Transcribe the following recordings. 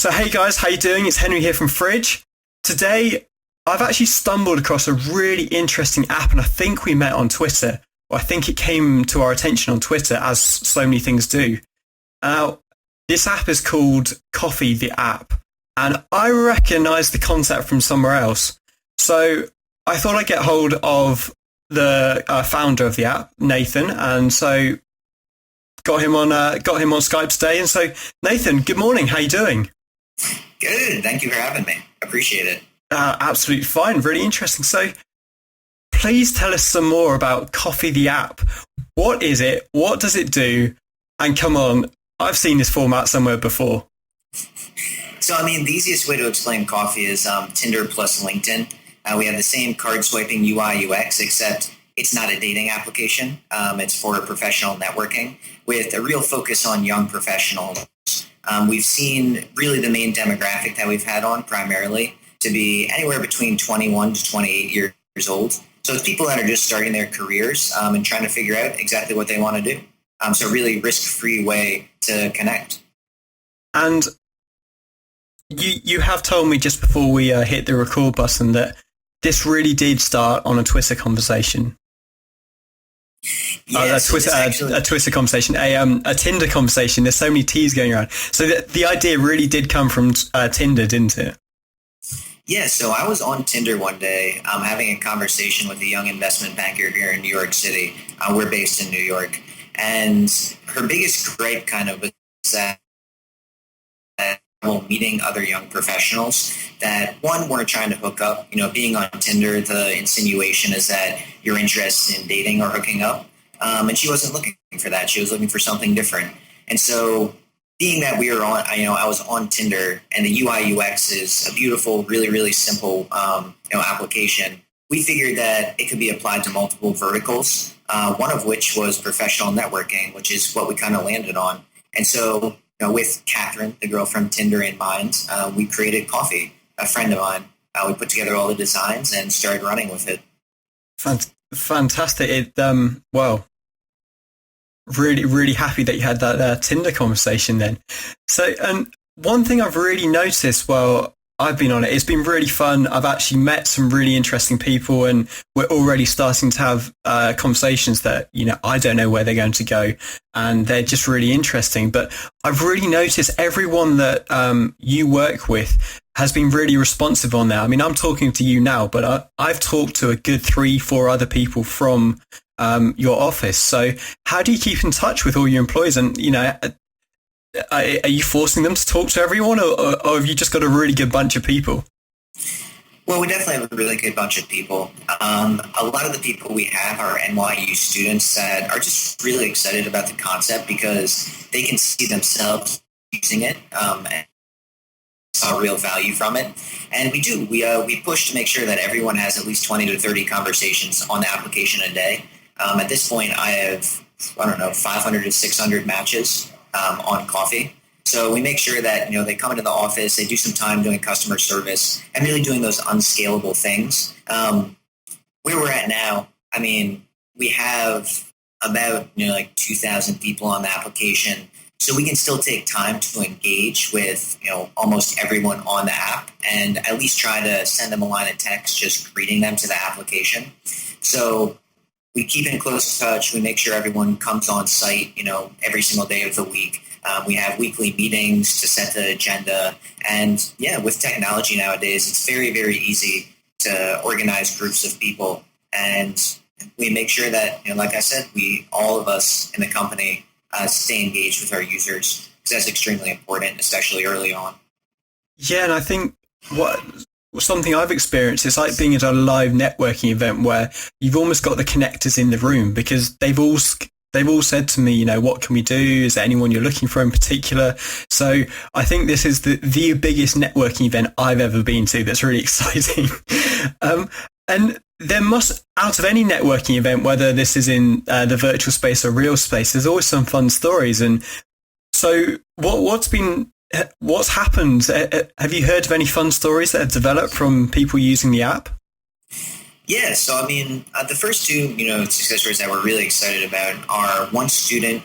So hey guys, how you doing? It's Henry here from Fridge. Today, I've actually stumbled across a really interesting app, and I think we met on Twitter. Or I think it came to our attention on Twitter, as so many things do. Now, this app is called Coffee the App, and I recognise the concept from somewhere else. So I thought I'd get hold of the founder of the app, Nathan, and so got him on Skype today. And so, Nathan, good morning. How you doing? Good. Thank you for having me. Appreciate it. Absolutely fine. Really interesting. So, please tell us some more about Coffee the App. What is it? What does it do? And come on, I've seen this format somewhere before. So, the easiest way to explain Coffee is Tinder plus LinkedIn. We have the same card swiping UI UX, except it's not a dating application. It's for professional networking with a real focus on young professionals. We've seen really the main demographic that we've had on primarily to be anywhere between 21 to 28 years old. So it's people that are just starting their careers and trying to figure out exactly what they want to do. So really risk-free way to connect. And you have told me just before we hit the record button that this really did start on a Twitter conversation. Yes, a Twitter conversation, a Tinder conversation. There's so many T's going around. So the idea really did come from Tinder, didn't it? Yeah, so I was on Tinder one day having a conversation with a young investment banker here in New York City. We're based in New York. And her biggest gripe kind of was that meeting other young professionals that, one, weren't trying to hook up. Being on Tinder, the insinuation is that you're interested in dating or hooking up. And she wasn't looking for that. She was looking for something different. And so being that we were on, I was on Tinder, and the UI UX is a beautiful, really, really simple, application. We figured that it could be applied to multiple verticals, one of which was professional networking, which is what we kind of landed on. And so, with Catherine, the girl from Tinder in mind, we created Coffee, a friend of mine. We put together all the designs and started running with it. Fantastic. Really, really happy that you had that Tinder conversation then. So, and one thing I've really noticed while I've been on it, it's been really fun. I've actually met some really interesting people, and we're already starting to have conversations that, I don't know where they're going to go, and they're just really interesting. But I've really noticed everyone that you work with has been really responsive on there. I'm talking to you now, but I've talked to a good 3-4 other people from your office. So how do you keep in touch with all your employees? And, are you forcing them to talk to everyone, or have you just got a really good bunch of people? Well, we definitely have a really good bunch of people. A lot of the people we have are NYU students that are just really excited about the concept because they can see themselves using it and saw real value from it. And we do. We push to make sure that everyone has at least 20 to 30 conversations on the application a day. At this point, I have, 500 to 600 matches on Coffee. So we make sure that, they come into the office, they do some time doing customer service and really doing those unscalable things. Where we're at now, we have about, 2,000 people on the application. So we can still take time to engage with, almost everyone on the app and at least try to send them a line of text, just greeting them to the application. So we keep in close touch. We make sure everyone comes on site, every single day of the week. We have weekly meetings to set the agenda. And with technology nowadays, it's very, very easy to organize groups of people. And we make sure that, like I said, all of us in the company stay engaged with our users, because that's extremely important, especially early on. Yeah, and I think something I've experienced is like being at a live networking event where you've almost got the connectors in the room, because they've all said to me, what can we do? Is there anyone you're looking for in particular? So I think this is the biggest networking event I've ever been to. That's really exciting. And there must, out of any networking event, whether this is in the virtual space or real space, there's always some fun stories. And so what's happened? Have you heard of any fun stories that have developed from people using the app? Yeah, so the first two, success stories that we're really excited about are one student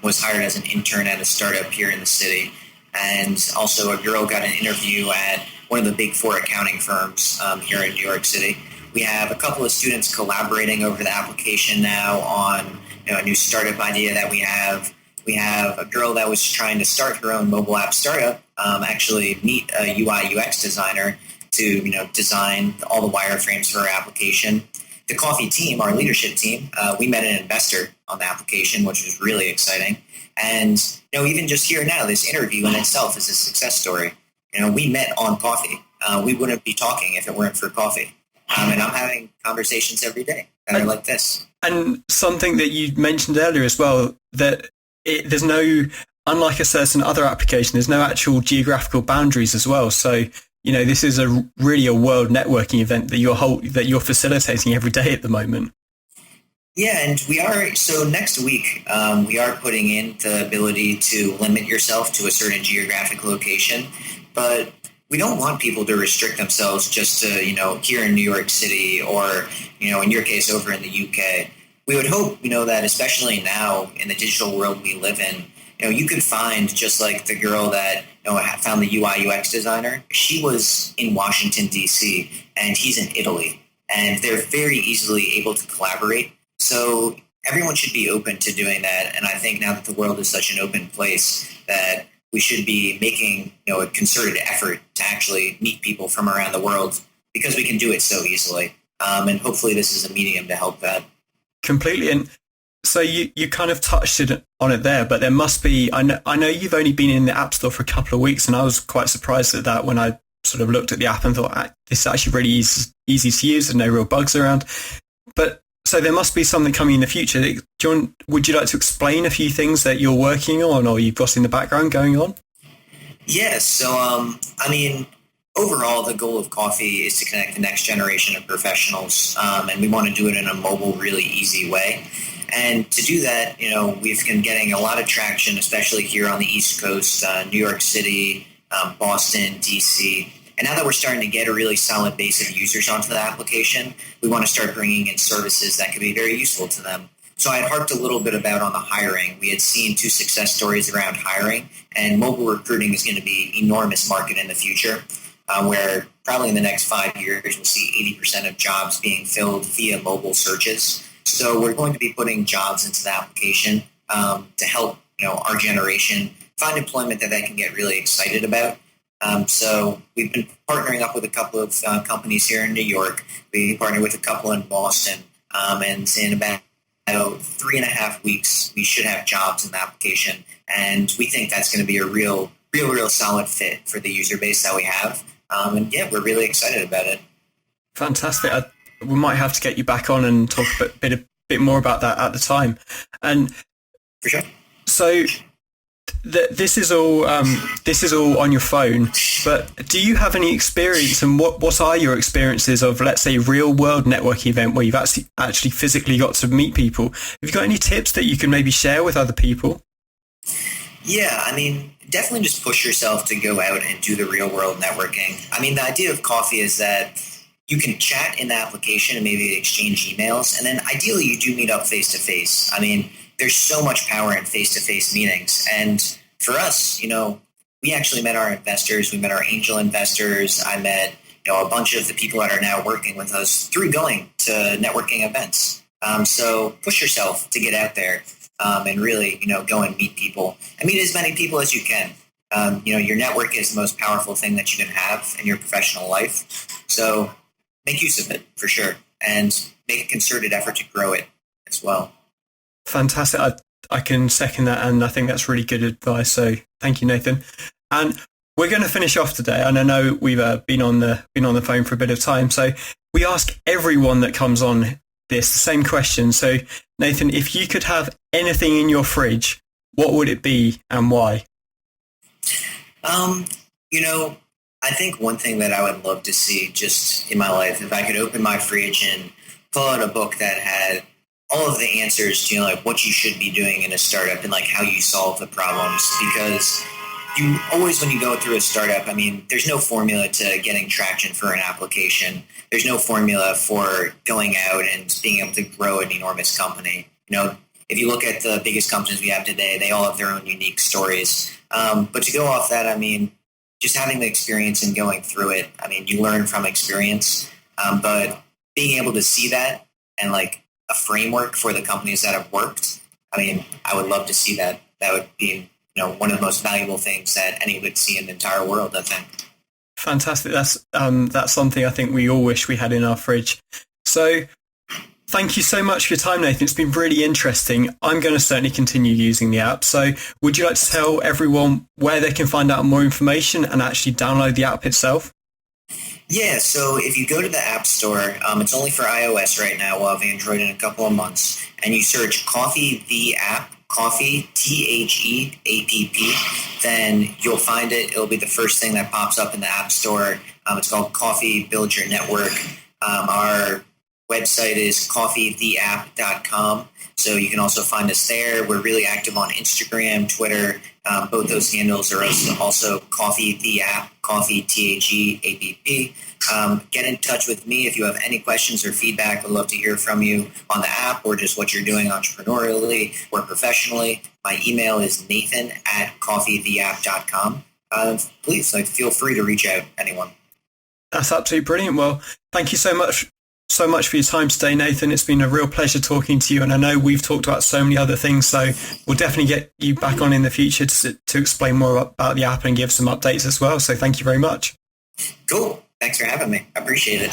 was hired as an intern at a startup here in the city. and also a girl got an interview at one of the big four accounting firms here in New York City. We have a couple of students collaborating over the application now on a new startup idea that we have. We have a girl that was trying to start her own mobile app startup, actually meet a UI UX designer to design all the wireframes for her application. The coffee team, our leadership team, we met an investor on the application, which was really exciting. And even just here now, this interview in itself is a success story. We met on coffee. We wouldn't be talking if it weren't for coffee. And I'm having conversations every day that are like this. And something that you mentioned earlier as well, that there's no, unlike a certain other application, there's no actual geographical boundaries as well. So, this is really a world networking event that you're facilitating every day at the moment. Yeah, and we are. So next week, we are putting in the ability to limit yourself to a certain geographic location, but we don't want people to restrict themselves just to, here in New York City or, in your case, over in the UK. We would hope, that especially now in the digital world we live in, you could find, just like the girl that found the UI UX designer, she was in Washington, D.C., and he's in Italy. And they're very easily able to collaborate. So everyone should be open to doing that. And I think now that the world is such an open place that we should be making a concerted effort to actually meet people from around the world because we can do it so easily. And hopefully this is a medium to help that. Completely. And so you kind of touched on it there, but there must be, I know you've only been in the App Store for a couple of weeks, and I was quite surprised at that when I sort of looked at the app and thought, this is actually really easy to use and no real bugs around. But so there must be something coming in the future. John, would you like to explain a few things that you're working on or you've got in the background going on? Yes. So, overall, the goal of Coffee is to connect the next generation of professionals, and we want to do it in a mobile, really easy way. And to do that, we've been getting a lot of traction, especially here on the East Coast, New York City, Boston, DC. And now that we're starting to get a really solid base of users onto the application, we want to start bringing in services that could be very useful to them. So I had harped a little bit about on the hiring. We had seen 2 success stories around hiring, and mobile recruiting is going to be an enormous market in the future, where probably in the next 5 years we'll see 80% of jobs being filled via mobile searches. So we're going to be putting jobs into the application to help our generation find employment that they can get really excited about. So we've been partnering up with a couple of companies here in New York. We partnered with a couple in Boston, and in about 3.5 weeks, we should have jobs in the application. And we think that's going to be a real solid fit for the user base that we have. And yeah, we're really excited about it. Fantastic. We might have to get you back on and talk a bit more about that at the time. And for sure. So this is all on your phone, but do you have any experience, and what are your experiences of, let's say, real world networking event where you've actually physically got to meet people? Have you got any tips that you can maybe share with other people? Yeah, definitely just push yourself to go out and do the real world networking. The idea of Coffee is that you can chat in the application and maybe exchange emails, and then ideally you do meet up face to face. There's so much power in face-to-face meetings. And for us, we actually met our investors. We met our angel investors. I met, a bunch of the people that are now working with us through going to networking events. So push yourself to get out there and really, go and meet people and meet as many people as you can. Your network is the most powerful thing that you can have in your professional life. So make use of it for sure and make a concerted effort to grow it as well. Fantastic. I can second that, and I think that's really good advice. So thank you, Nathan. And we're going to finish off today. And I know we've been on the phone for a bit of time. So we ask everyone that comes on the same question. So Nathan, if you could have anything in your fridge, what would it be and why? I think one thing that I would love to see just in my life, if I could open my fridge and pull out a book that had all of the answers to, what you should be doing in a startup and how you solve the problems. Because you always, when you go through a startup, there's no formula to getting traction for an application. There's no formula for going out and being able to grow an enormous company. if you look at the biggest companies we have today, they all have their own unique stories. But to go off that, I mean, just having the experience and going through it, I mean, you learn from experience, but being able to see that and like a framework for the companies that have worked, I mean, I would love to see that. That would be, one of the most valuable things that anyone would see in the entire world, I think. Fantastic. That's something I think we all wish we had in our fridge. So thank you so much for your time, Nathan. It's been really interesting. I'm going to certainly continue using the app. So would you like to tell everyone where they can find out more information and actually download the app itself? Yeah, so if you go to the App Store, it's only for iOS right now. We'll have Android in a couple of months. And you search Coffee the App, Coffee, TheApp, then you'll find it. It'll be the first thing that pops up in the App Store. It's called Coffee Build Your Network. Our website is coffeetheapp.com. So you can also find us there. We're really active on Instagram, Twitter. Both those handles are also Coffee the App, Coffee TheApp. Get in touch with me if you have any questions or feedback. We'd love to hear from you on the app or just what you're doing entrepreneurially or professionally. My email is nathan@coffeetheapp.com. Please, feel free to reach out, anyone. That's absolutely brilliant. Well, thank you so much for your time today, Nathan. It's been a real pleasure talking to you, and I know we've talked about so many other things, so we'll definitely get you back on in the future to explain more about the app and give some updates as well. So thank you very much. Cool. Thanks for having me. I appreciate it.